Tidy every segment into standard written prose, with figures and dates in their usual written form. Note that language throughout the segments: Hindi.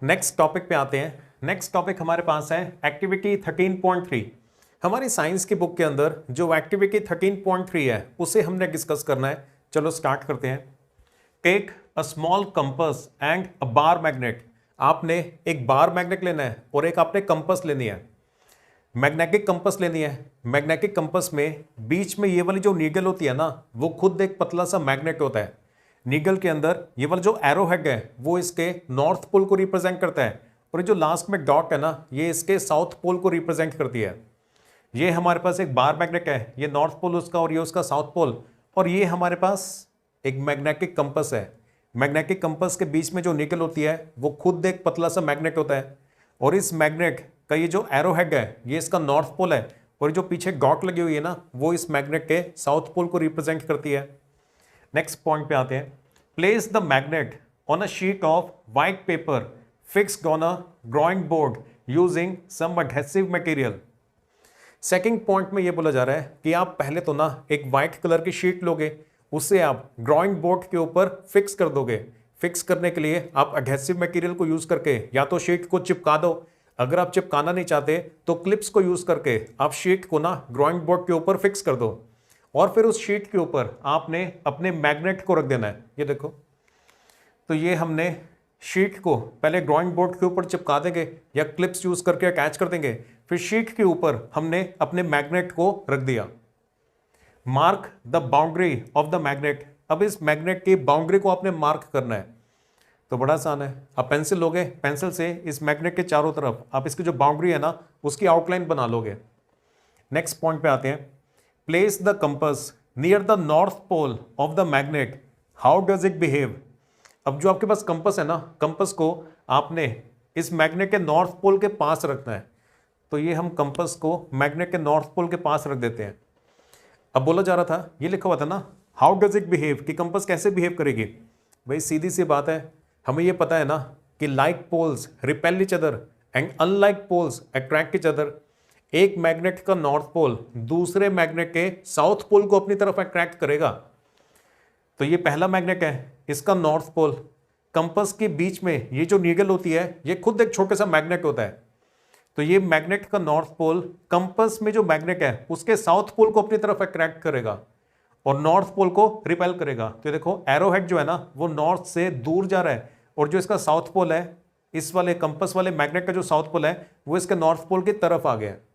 नेक्स्ट टॉपिक पे आते हैं। नेक्स्ट टॉपिक हमारे पास है एक्टिविटी 13.3। हमारी साइंस की बुक के अंदर जो एक्टिविटी 13.3 है उसे हमने डिस्कस करना है। चलो स्टार्ट करते हैं। Take a small compass and a bar magnet. आपने एक बार मैग्नेट लेना है और एक आपने कंपास लेनी है, मैग्नेटिक कंपास लेनी है। मैग्नेटिक कंपास में बीच में ये वाली जो नीडल होती है ना, वो खुद एक पतला सा मैग्नेट होता है। नीडल के अंदर ये वाला जो एरो हेड है वो इसके नॉर्थ पोल को रिप्रेजेंट करता है, और ये जो लास्ट में डॉट है ना, ये इसके साउथ पोल को रिप्रेजेंट करती है। ये हमारे पास एक बार मैग्नेट है, ये नॉर्थ पोल उसका और ये उसका साउथ पोल, और ये हमारे पास एक मैग्नेटिक कंपास है। मैग्नेटिक कंपास के बीच में जो निकल होती है वो खुद एक पतला सा मैग्नेट होता है, और इस मैग्नेट का ये जो एरो हेड है ये इसका नॉर्थ पोल है, और जो पीछे डॉट लगी हुई है ना, वो इस मैग्नेट के साउथ पोल को रिप्रेजेंट करती है। नेक्स्ट पॉइंट पे आते हैं। Place the magnet on a sheet of white paper fixed on a drawing board using some adhesive material. Second point में ये बोला जा रहा है कि आप पहले तो ना एक व्हाइट कलर की शीट लोगे, उससे आप ड्राइंग बोर्ड के ऊपर फिक्स कर दोगे। फिक्स करने के लिए आप एडहेसिव मटेरियल को यूज करके या तो शीट को चिपका दो, अगर आप चिपकाना नहीं चाहते तो क्लिप्स को यूज करके आप शीट को ना ड्राइंग बोर्ड के ऊपर फिक्स कर दो, और फिर उस शीट के ऊपर आपने अपने मैग्नेट को रख देना है। ये देखो, तो ये हमने शीट को पहले ड्राइंग बोर्ड के ऊपर चिपका देंगे या क्लिप्स यूज करके अटैच कर देंगे, फिर शीट के ऊपर हमने अपने मैग्नेट को रख दिया। Mark the boundary of the magnet. अब इस मैग्नेट की बाउंड्री को आपने मार्क करना है, तो बड़ा आसान है। आप पेंसिल लोगे, पेंसिल से इस मैग्नेट के चारों तरफ आप इसकी जो बाउंड्री है ना उसकी आउटलाइन बना लोगे। नेक्स्ट पॉइंट पे आते हैं। Place the compass near the north pole of the magnet, how does it behave. अब जो आपके पास कंपास है ना, कंपास को आपने इस मैग्नेट के नॉर्थ पोल के पास रखना है, तो ये हम कंपास को मैग्नेट के नॉर्थ पोल के पास रख देते हैं। अब बोला जा रहा था, ये लिखा हुआ था ना हाउ डज इट बिहेव, कि कंपास कैसे बिहेव करेगी। भाई सीधी सी बात है, हमें ये पता है ना कि like poles repel each other and unlike poles attract each other. एक मैग्नेट का नॉर्थ पोल दूसरे मैग्नेट के साउथ पोल को अपनी तरफ अट्रैक्ट करेगा। तो ये पहला मैग्नेट है, इसका नॉर्थ पोल, कंपास के बीच में ये जो नीडल होती है ये खुद एक छोटे सा मैग्नेट होता है। तो ये मैग्नेट का नॉर्थ पोल कंपास में जो मैग्नेट है उसके साउथ पोल को अपनी तरफ अट्रैक्ट करेगा और नॉर्थ पोल को रिपेल करेगा। तो देखो एरो हेड जो है ना वो नॉर्थ से दूर जा रहा है, और जो इसका साउथ पोल है, इस वाले कंपास वाले मैग्नेट का जो साउथ पोल है वो इसके नॉर्थ पोल की तरफ आ गया है।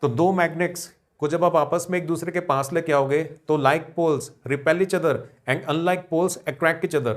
तो दो मैग्नेट्स को जब आप आपस में एक दूसरे के पास लेके आओगे तो like poles repel each other and unlike poles attract each other.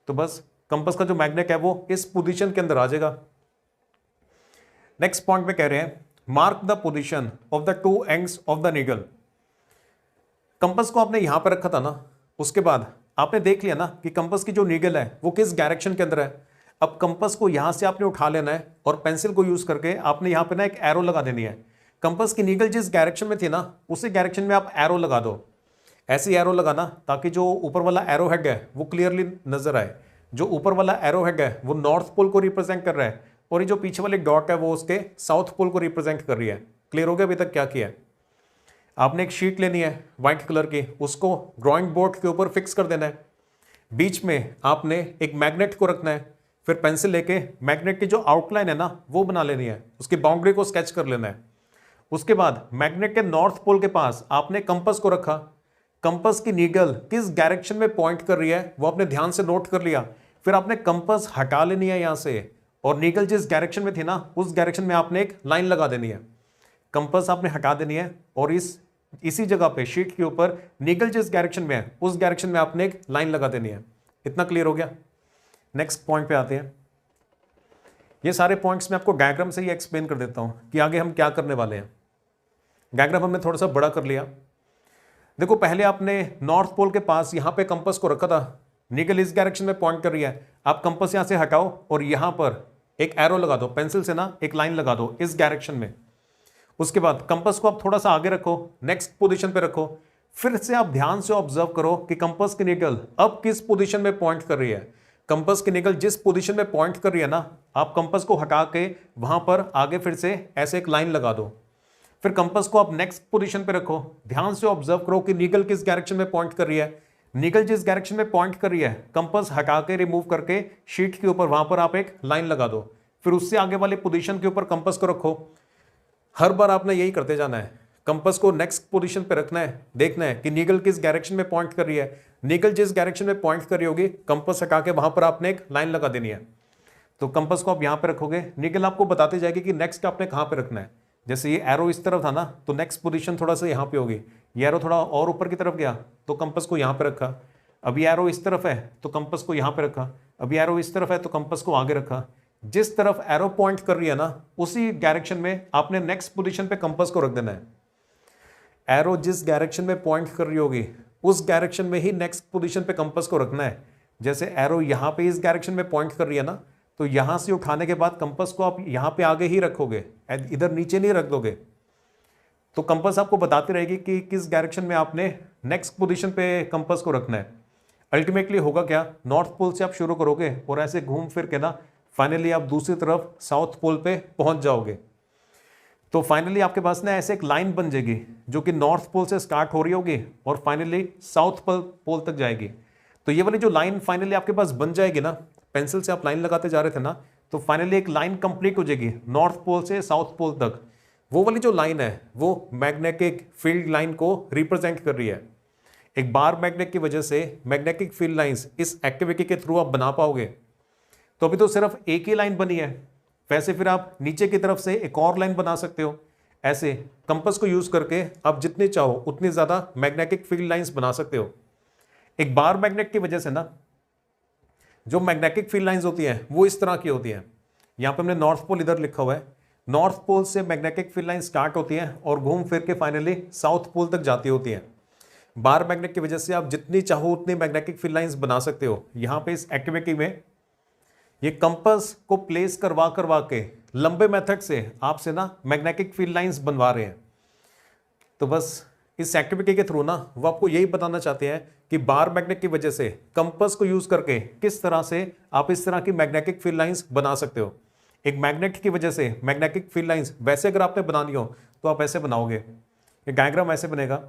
तो बस कंपास का जो मैग्नेट है वो इस पोजीशन के अंदर आ जाएगा। नेक्स्ट पॉइंट में कह रहे हैं, mark the position of the two ends of the needle. Compass को आपने यहां पर रखा था ना, उसके बाद आपने देख लिया ना कि कंपास की जो नीडल है वो किस डायरेक्शन के अंदर है। अब कंपास को यहां से आपने उठा लेना है और पेंसिल को यूज करके आपने यहां पे ना एक एरो लगा देनी है। कंपास की नीडल जिस डायरेक्शन में थी ना उसी डायरेक्शन में आप एरो लगा दो। ऐसी एरो लगाना ताकि जो ऊपर वाला एरो हेड है वो क्लियरली नजर आए। जो ऊपर वाला एरो हेड है वो नॉर्थ पोल को रिप्रेजेंट कर रहा है, और ये जो पीछे वाली डॉट है वो उसके साउथ पोल को रिप्रेजेंट कर रही है। क्लियर हो गया अभी तक क्या किया है? आपने एक शीट लेनी है व्हाइट कलर की, उसको ड्राइंग बोर्ड के ऊपर फिक्स कर देना है। बीच में आपने एक मैग्नेट को रखना है, फिर पेंसिल लेके मैग्नेट की जो आउटलाइन है ना वो बना लेनी है, उसकी बाउंड्री को स्केच कर लेना है। उसके बाद मैग्नेट के नॉर्थ पोल के पास आपने कंपास को रखा। कंपास की नीडल किस डायरेक्शन में पॉइंट कर रही है वो आपने ध्यान से नोट कर लिया। फिर आपने कंपास हटा लेनी है यहां से, और नीडल जिस डायरेक्शन में थी ना उस डायरेक्शन में आपने एक लाइन लगा देनी है। कंपास आपने हटा देनी है और इसी जगह पे शीट के ऊपर नीडल जिस डायरेक्शन में है उस डायरेक्शन में आपने एक लाइन लगा देनी है। इतना क्लियर हो गया? नेक्स्ट पॉइंट पे आते हैं। ये सारे पॉइंट्स मैं आपको डायग्राम से ही एक्सप्लेन कर देता हूं कि आगे हम क्या करने वाले हैं। डायग्राम हमने थोड़ा सा बड़ा कर लिया। देखो पहले आपने नॉर्थ पोल के पास यहां पे कंपास को रखा था, नीडल इस डायरेक्शन में पॉइंट कर रही है। आप कंपास यहां से हटाओ और यहां पर एक एरो लगा दो, पेंसिल से ना एक लाइन लगा दो इस डायरेक्शन में। उसके बाद कंपास को आप थोड़ा सा आगे रखो, नेक्स्ट पोजीशन पे रखो। फिर से आप ध्यान से ऑब्जर्व करो कि कंपास की नीडल अब किस पोजीशन में पॉइंट कर रही है। कंपास की नीडल जिस पोजीशन में पॉइंट कर रही है ना, आप कंपास को हटा के वहां पर आगे फिर से ऐसे एक लाइन लगा दो। फिर कंपास को आप नेक्स्ट पोजीशन पे रखो, ध्यान से ऑब्जर्व करो कि नीडल किस डायरेक्शन में पॉइंट कर रही है। नीगल जिस डायरेक्शन में पॉइंट कर रही है, कंपास हटा के रिमूव करके शीट के ऊपर वहां पर आप एक लाइन लगा दो, फिर उससे आगे वाले पोजीशन के ऊपर कंपास को रखो। हर बार आपने यही करते जाना है, कंपास को नेक्स्ट पोजीशन पे रखना है, देखना है कि नीगल किस डायरेक्शन में पॉइंट कर रही है। नीगल जिस डायरेक्शन में पॉइंट कर रही होगी, कंपास हटा के वहां पर आपने एक लाइन लगा देनी है। तो कंपास को आप यहां पे रखोगे, नीगल आपको बताते जाएगी कि नेक्स्ट आपने कहां पे रखना है। जैसे ये एरो इस तरफ था ना, तो नेक्स्ट पोजीशन थोड़ा सा यहां पे होगी। ये एरो थोड़ा और ऊपर की तरफ गया तो कंपास को यहां पे रखा। अब ये एरो इस तरफ है तो कंपास को यहां पे रखा। अब ये एरो इस तरफ है तो कंपास को आगे रखा। जिस तरफ एरो पॉइंट कर रही है ना, उसी डायरेक्शन में आपने नेक्स्ट पोजीशन पे कंपास को रख देना है। एरो जिस डायरेक्शन में पॉइंट कर रही होगी, उस डायरेक्शन में ही नेक्स्ट पोजीशन पे कंपास को रखना है। जैसे एरो यहां पे इस डायरेक्शन में पॉइंट कर रही है ना, तो यहां से उठाने के बाद कंपास को आप यहां पे आगे ही रखोगे, इधर नीचे नहीं रख दोगे। तो कंपास आपको बताती रहेगी कि किस डायरेक्शन में आपने नेक्स्ट पोजीशन पे कंपास को रखना है। अल्टीमेटली होगा क्या, नॉर्थ पोल से आप शुरू करोगे और ऐसे घूम फिर के ना फाइनली आप दूसरी तरफ साउथ पोल पे पहुंच जाओगे। तो फाइनली आपके पास ना ऐसे एक लाइन बन जाएगी जो कि नॉर्थ पोल से स्टार्ट हो रही होगी और फाइनली साउथ पोल तक जाएगी। तो ये वाली जो लाइन फाइनली आपके पास बन जाएगी ना, पेंसिल से आप लाइन लगाते जा रहे थे ना, तो फाइनली एक लाइन कंप्लीट हो जाएगी नॉर्थ पोल से साउथ पोल तक। वो वाली जो लाइन है वो मैग्नेटिक फील्ड लाइन को रिप्रेजेंट कर रही है। एक बार मैग्नेट की वजह से मैग्नेटिक फील्ड लाइंस इस एक्टिविटी के थ्रू आप बना पाओगे। तो अभी तो सिर्फ एक ही लाइन बनी है, वैसे फिर आप नीचे की तरफ से एक और लाइन बना सकते हो। ऐसे कंपास को यूज करके आप जितने चाहो उतनी ज्यादा मैग्नेटिक फील्ड लाइंस बना सकते हो। एक बार मैग्नेट की वजह से ना जो मैग्नेटिक फील्ड लाइंस होती हैं वो इस तरह की होती हैं। यहां पे हमने नॉर्थ पोल इधर लिखा हुआ है, नॉर्थ पोल से मैग्नेटिक फील्ड लाइन स्टार्ट होती है और घूम फिर के फाइनली साउथ पोल तक जाती होती है। बार मैग्नेट की वजह से आप जितनी चाहो उतनी मैग्नेटिक फील्ड लाइंस बना सकते हो। यहां पे इस एक्टिविटी में ये कंपास को प्लेस करवा करवा के लंबे मेथड से आपसे ना मैग्नेटिक फील्ड लाइंस बनवा रहे हैं। तो बस इस एक्टिविटी के थ्रू ना वो आपको यही बताना चाहते हैं कि बार मैग्नेट की वजह से कंपास को यूज करके किस तरह से आप इस तरह की मैग्नेटिक फील्ड लाइंस बना सकते हो। एक मैग्नेट की वजह से मैग्नेटिक फील्ड लाइंस वैसे अगर आपने बनानी हो तो आप ऐसे बनाओगे, ये डायग्राम ऐसे बनेगा।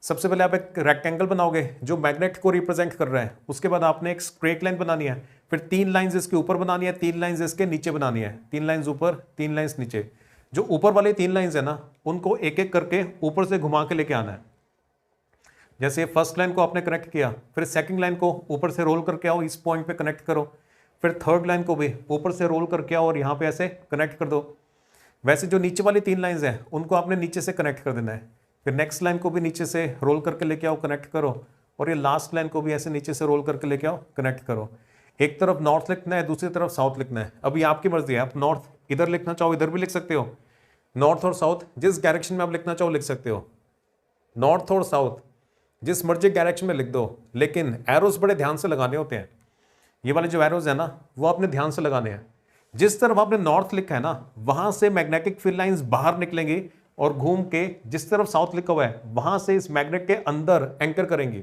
सबसे पहले आप एक रेक्टेंगल बनाओगे जो मैग्नेट को रिप्रेजेंट कर रहा है। उसके बाद आपने एक स्ट्रेट लाइन बनानी है, फिर 3 लाइंस इसके ऊपर बनानी है, 3 लाइंस इसके नीचे बनानी है, 3 लाइंस ऊपर 3 लाइंस नीचे। जो ऊपर वाले 3 लाइंस है ना, उनको एक एक करके ऊपर से घुमा के लेके आना है। जैसे फर्स्ट लाइन को आपने कनेक्ट किया, फिर सेकंड लाइन को ऊपर से रोल करके आओ, इस पॉइंट पे कनेक्ट करो, फिर थर्ड लाइन को भी ऊपर से रोल करके आओ और यहाँ पे ऐसे कनेक्ट कर दो। वैसे जो नीचे वाली 3 लाइंस हैं उनको आपने नीचे से कनेक्ट कर देना है। फिर नेक्स्ट लाइन को भी नीचे से रोल करके लेके आओ, कनेक्ट करो, और ये लास्ट लाइन को भी ऐसे नीचे से रोल करके लेके आओ, कनेक्ट करो। एक तरफ नॉर्थ लिखना है, दूसरी तरफ साउथ लिखना है। अभी आपकी मर्जी है, आप नॉर्थ इधर लिखना चाहो इधर भी लिख सकते हो, नॉर्थ और साउथ जिस डायरेक्शन में आप लिखना चाहो लिख सकते हो। नॉर्थ और साउथ जिस मर्जी डायरेक्शन में लिख दो, लेकिन एरोस बड़े ध्यान से लगाने होते हैं। ये वाले जो एरोस है ना वो आपने ध्यान से लगाने हैं। जिस तरफ आपने नॉर्थ लिखा है ना, वहां से मैग्नेटिक फील्ड लाइंस बाहर निकलेंगी और घूम के जिस तरफ साउथ लिखा हुआ है वहां से इस मैग्नेट के अंदर एंकर करेंगी।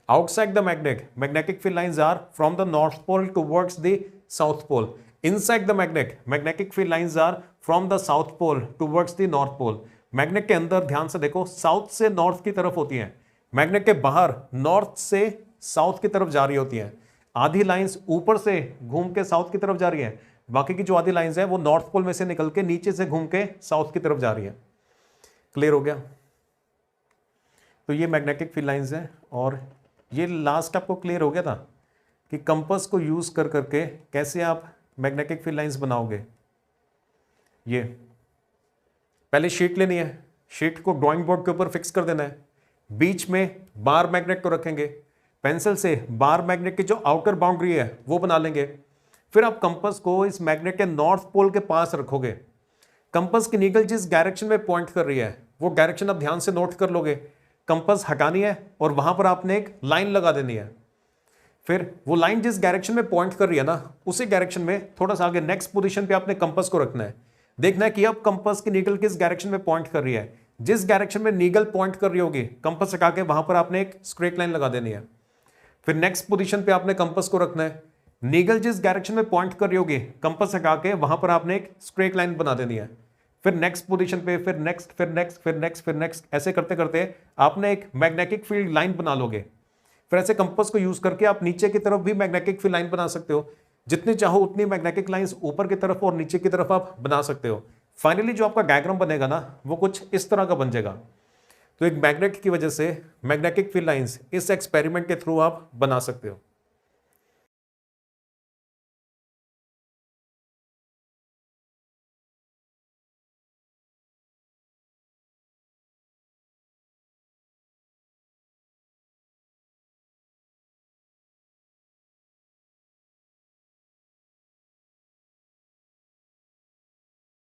Outside the magnet magnetic field lines are from the north pole towards the south pole. Inside the magnet magnetic field lines are from the south pole towards the north pole. Magnet के अंदर ध्यान से देखो साउथ से नॉर्थ की तरफ होती हैं, मैग्नेट के बाहर नॉर्थ से साउथ की तरफ जा रही होती हैं। आधी लाइंस ऊपर से घूम के साउथ की तरफ जा रही है, बाकी की जो आधी लाइंस है वो नॉर्थ पोल में से निकल के नीचे से घूम के साउथ की तरफ जा रही है। क्लियर हो गया? तो ये मैग्नेटिक फील्ड लाइंस है। और ये लास्ट आपको क्लियर हो गया था कि कंपास को यूज कर करके कैसे आप मैग्नेटिक फील्ड लाइंस बनाओगे। ये पहले शीट लेनी है, शीट को ड्राइंग बोर्ड के ऊपर फिक्स कर देना है, बीच में बार मैग्नेट को रखेंगे, पेंसिल से बार मैग्नेट की जो आउटर बाउंड्री है वो बना लेंगे। फिर आप कंपास को इस मैग्नेट के नॉर्थ पोल के पास रखोगे। कंपास की नीडल जिस डायरेक्शन में पॉइंट कर रही है वो डायरेक्शन आप ध्यान से नोट कर लोगे। कंपास हटानी है और वहां पर आपने एक लाइन लगा देनी है। फिर वो लाइन जिस डायरेक्शन में पॉइंट कर रही है ना, उसी डायरेक्शन में थोड़ा सा आगे नेक्स्ट पोजीशन पे आपने कंपास को रखना है। देखना है कि अब कंपास की नीडल किस डायरेक्शन में पॉइंट कर रही है। जिस डायरेक्शन में नीडल पॉइंट कर रही होगी, कंपास हटा के वहां पर आपने एक स्ट्रेट लाइन लगा देनी है। फिर नेक्स्ट पोजीशन पे आपने कंपास को रखना है। नीडल जिस डायरेक्शन में पॉइंट कर रही होगी, कंपास हटा के वहां पर आपने एक स्ट्रेट लाइन बना देनी है। फिर नेक्स्ट पोजीशन पे, फिर नेक्स्ट, फिर नेक्स्ट, फिर नेक्स्ट, फिर नेक्स्ट, ऐसे करते करते आपने एक मैग्नेटिक फील्ड लाइन बना लोगे। फिर ऐसे कंपास को यूज करके आप नीचे की तरफ भी मैग्नेटिक फील्ड लाइन बना सकते हो, जितनी चाहो उतनी मैग्नेटिक लाइंस ऊपर की तरफ और नीचे की तरफ आप बना सकते हो। फाइनली जो आपका डायग्राम बनेगा ना वो कुछ इस तरह का बन जाएगा। तो एक मैग्नेट की वजह से मैग्नेटिक फील्ड लाइंस इस एक्सपेरिमेंट के थ्रू आप बना सकते हो।